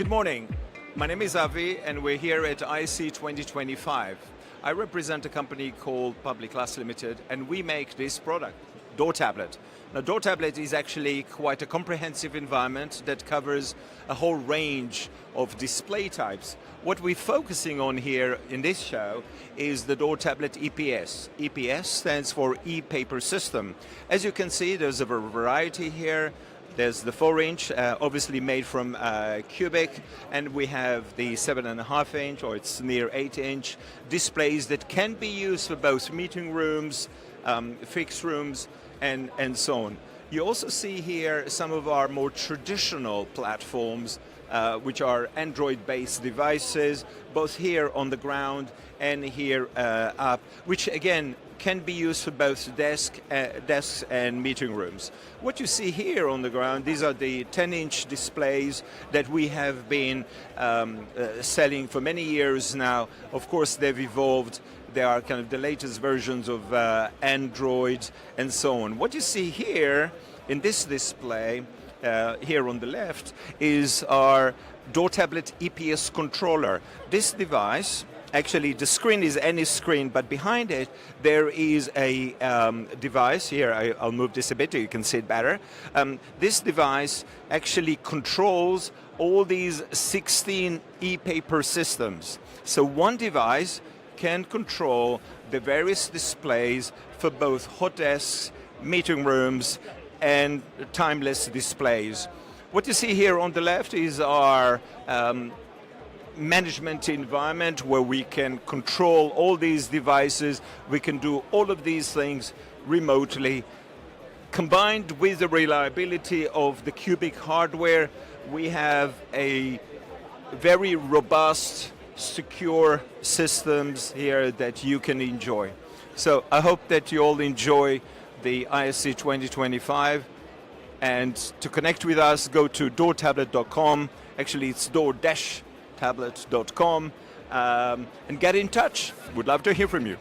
Good morning. My name is Avi and we're here at IC 2025. I represent a company called Public Class Limited and we make this product, Door Tablet. Now, Door Tablet is actually quite a comprehensive environment that covers a whole range of display types. What we're focusing on here in this show is the Door Tablet EPS. EPS stands for ePaper system. As you can see, there's a variety here. There's the 4-inch, obviously made from Qbic, and we have the 7.5-inch, or it's near 8-inch displays that can be used for both meeting rooms, fixed rooms, and so on. You also see here some of our more traditional platforms, which are Android-based devices, both here on the ground and here up, which again can be used for both desks and meeting rooms. What you see here on the ground, these are the 10-inch displays that we have been selling for many years now. Of course, they've evolved. They are kind of the latest versions of Android and so on. What you see here in this display, here on the left, is our Door Tablet EPS controller. This device, actually the screen is any screen, but behind it there is a device. Here, I'll move this a bit so you can see it better. This device actually controls all these 16 ePaper systems. So one device can control the various displays for both hot desks, meeting rooms, and timeless displays. What you see here on the left is our management environment where we can control all these devices. We can do all of these things remotely. Combined with the reliability of the Qbic hardware, we have a very robust, secure systems here that you can enjoy. So I hope that you all enjoy the ISC 2025, and to connect with us, go to doortablet.com. Actually, it's door-tablet.com, and get in touch. We'd love to hear from you.